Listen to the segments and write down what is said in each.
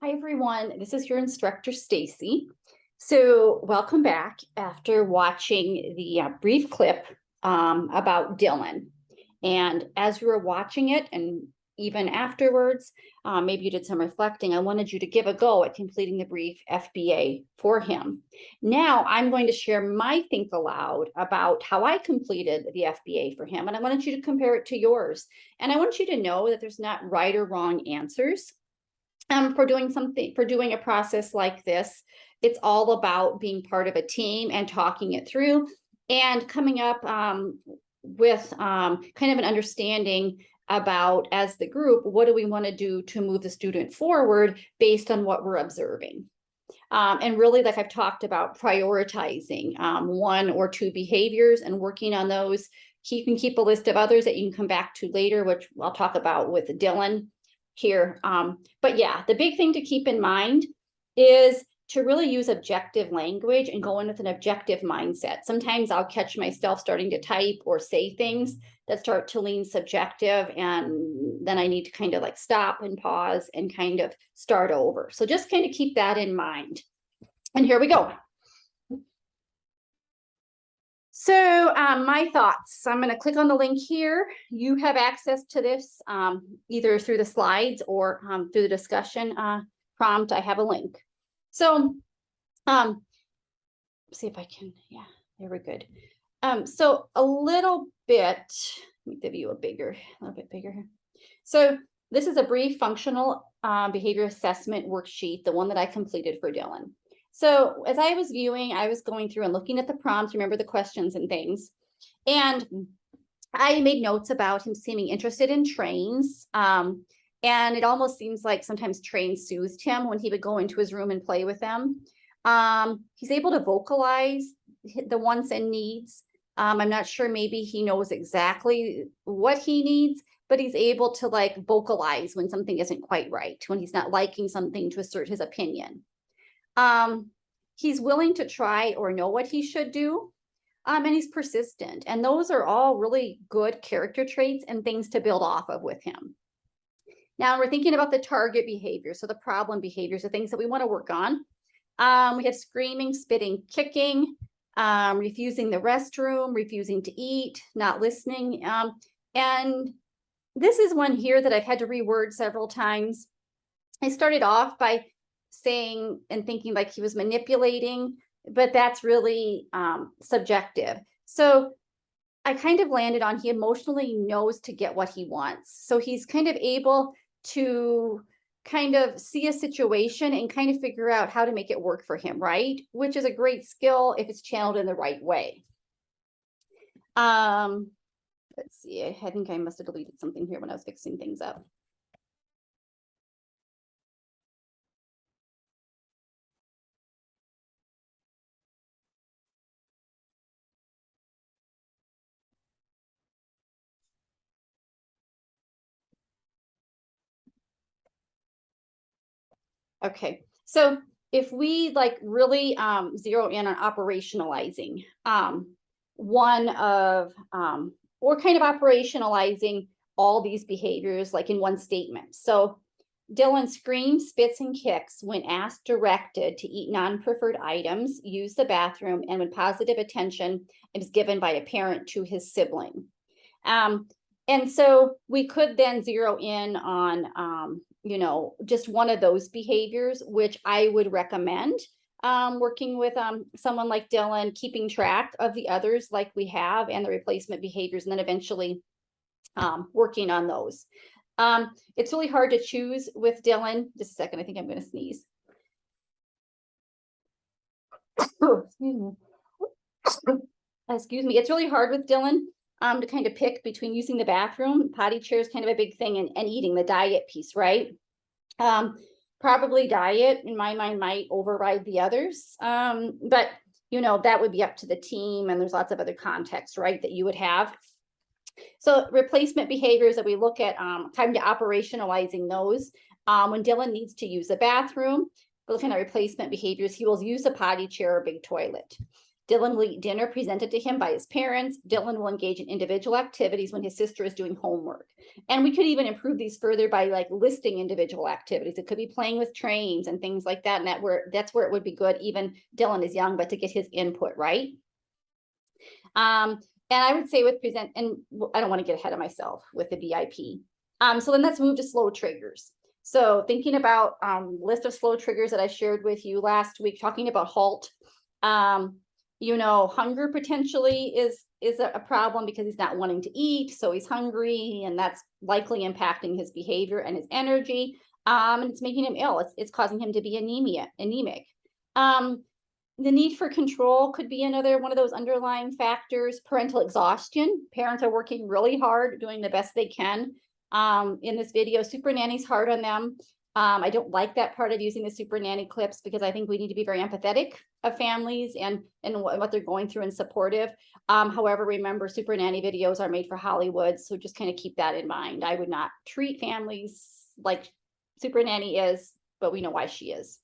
Hi everyone, this is your instructor Stacy. So welcome back after watching the brief clip about Dylan. And as you were watching it and even afterwards, maybe you did some reflecting, I wanted you to give a go at completing the brief FBA for him. Now I'm going to share my think aloud about how I completed the FBA for him. And I wanted you to compare it to yours. And I want you to know that there's not right or wrong answers. For doing a process like this. It's all about being part of a team and talking it through and coming up with kind of an understanding about, as the group, what do we want to do to move the student forward based on what we're observing. And really, like I've talked about, prioritizing one or two behaviors and working on those. You can keep a list of others that you can come back to later, which I'll talk about with Dylan here. But yeah, the big thing to keep in mind is to really use objective language and go in with an objective mindset. Sometimes I'll catch myself starting to type or say things that start to lean subjective, and then I need to kind of like stop and pause and kind of start over. So just kind of keep that in mind. And here we go. So my thoughts, I'm going to click on the link here. You have access to this either through the slides or through the discussion prompt. I have a link. So see if I can, yeah, there we're good. So a little bit, let me give you a little bit bigger here. So this is a brief functional behavior assessment worksheet, the one that I completed for Dylan. So as I was viewing, I was going through and looking at the prompts, remember the questions and things. And I made notes about him seeming interested in trains. And it almost seems like sometimes trains soothed him when he would go into his room and play with them. He's able to vocalize the wants and needs. I'm not sure, maybe he knows exactly what he needs, but he's able to like vocalize when something isn't quite right, when he's not liking something, to assert his opinion. He's willing to try or know what he should do. And he's persistent. And those are all really good character traits and things to build off of with him. Now we're thinking about the target behaviors. So the problem behaviors, the things that we want to work on. We have screaming, spitting, kicking, refusing the restroom, refusing to eat, not listening. And this is one here that I've had to reword several times. I started off by saying and thinking like he was manipulating, but that's really subjective. So I kind of landed on he emotionally knows to get what he wants. So he's kind of able to kind of see a situation and kind of figure out how to make it work for him, right? Which is a great skill if it's channeled in the right way. Let's see, I think I must have deleted something here when I was fixing things up. Okay, so if we like really zero in on operationalizing one of or kind of operationalizing all these behaviors like in one statement. So Dylan screams, spits, and kicks when asked directed to eat non-preferred items, use the bathroom, and when positive attention is given by a parent to his sibling. And so we could then zero in on, you know, just one of those behaviors, which I would recommend working with someone like Dylan, keeping track of the others like we have and the replacement behaviors, and then eventually working on those. It's really hard to choose with Dylan. Just a second, I think I'm going to sneeze. Excuse me. Excuse me. It's really hard with Dylan to kind of pick between using the bathroom. Potty chair is kind of a big thing, and eating, the diet piece, right? Probably diet in my mind might override the others. But you know, that would be up to the team, and there's lots of other contexts, right, that you would have. So replacement behaviors that we look at, time to operationalizing those. When Dylan needs to use a bathroom, we're looking at replacement behaviors. He will use a potty chair or big toilet. Dylan will eat dinner presented to him by his parents. Dylan will engage in individual activities when his sister is doing homework. And we could even improve these further by like listing individual activities. It could be playing with trains and things like that. And that's where it would be good. Even Dylan is young, but to get his input, right? And I would say with present, and I don't want to get ahead of myself with the BIP. So then let's move to slow triggers. So thinking about list of slow triggers that I shared with you last week, talking about HALT. You know, hunger potentially is a problem because he's not wanting to eat, so he's hungry, and that's likely impacting his behavior and his energy. And it's making him ill. It's causing him to be anemic. The need for control could be another one of those underlying factors. Parental exhaustion. Parents are working really hard, doing the best they can. In this video, super nanny's hard on them. I don't like that part of using the super nanny clips because I think we need to be very empathetic of families and what they're going through and supportive. However, remember, super nanny videos are made for Hollywood, so just kind of keep that in mind. I would not treat families like super nanny is, but we know why she is.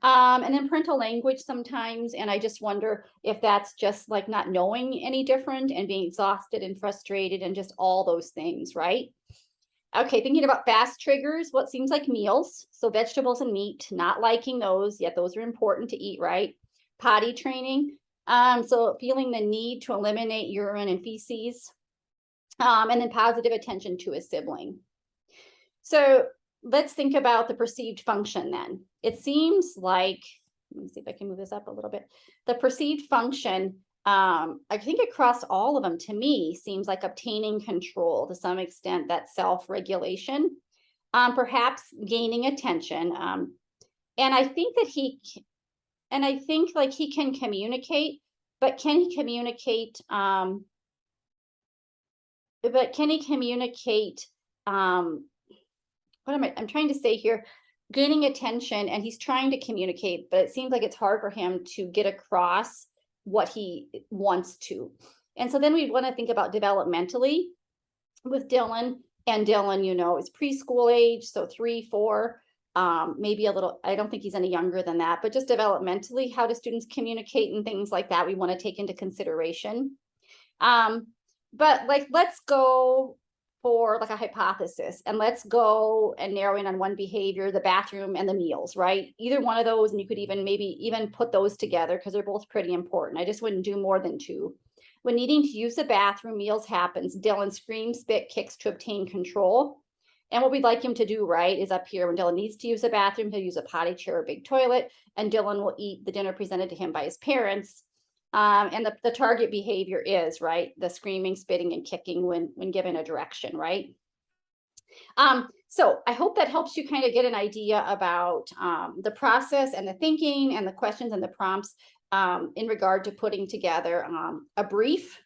And then parental language sometimes, and I just wonder if that's just like not knowing any different and being exhausted and frustrated and just all those things, right? Okay, thinking about fast triggers, what seems like meals. So vegetables and meat, not liking those, yet those are important to eat, right? Potty training. So feeling the need to eliminate urine and feces. And then positive attention to a sibling. So let's think about the perceived function then. It seems like, let me see if I can move this up a little bit. The perceived function, I think across all of them, to me, seems like obtaining control to some extent, that self-regulation, perhaps gaining attention. And I think that he can communicate, but can he communicate, I'm trying to say here, gaining attention, and he's trying to communicate, but it seems like it's hard for him to get across what he wants to. And so then we want to think about developmentally with Dylan. And Dylan, you know, is preschool age, so 3, 4, maybe a little, I don't think he's any younger than that, but just developmentally, how do students communicate and things like that we want to take into consideration. But like, let's go for like a hypothesis, and let's go and narrow in on one behavior, the bathroom and the meals, right? Either one of those, and you could even put those together because they're both pretty important. I just wouldn't do more than 2. When needing to use the bathroom, meals happens. Dylan screams, spit, kicks to obtain control. And what we'd like him to do, right, is up here. When Dylan needs to use the bathroom, he'll use a potty chair or big toilet, and Dylan will eat the dinner presented to him by his parents. And the target behavior is, right, the screaming, spitting, and kicking when given a direction, right? So I hope that helps you kind of get an idea about the process and the thinking and the questions and the prompts in regard to putting together a brief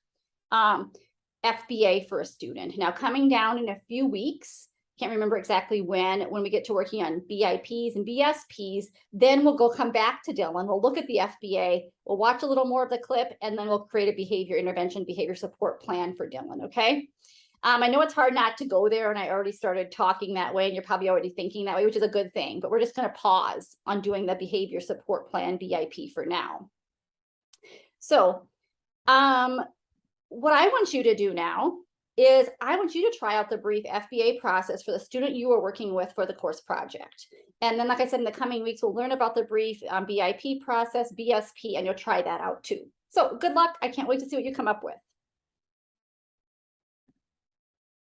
FBA for a student. Now, coming down in a few weeks, can't remember exactly when we get to working on BIPs and BSPs, then we'll come back to Dylan. We'll look at the FBA, we'll watch a little more of the clip, and then we'll create a behavior intervention, behavior support plan for Dylan, okay? I know it's hard not to go there, and I already started talking that way, and you're probably already thinking that way, which is a good thing, but we're just gonna pause on doing the behavior support plan, BIP, for now. So what I want you to do now is I want you to try out the brief FBA process for the student you are working with for the course project. And then, like I said, in the coming weeks, we'll learn about the brief BIP process, BSP, and you'll try that out too. So good luck. I can't wait to see what you come up with.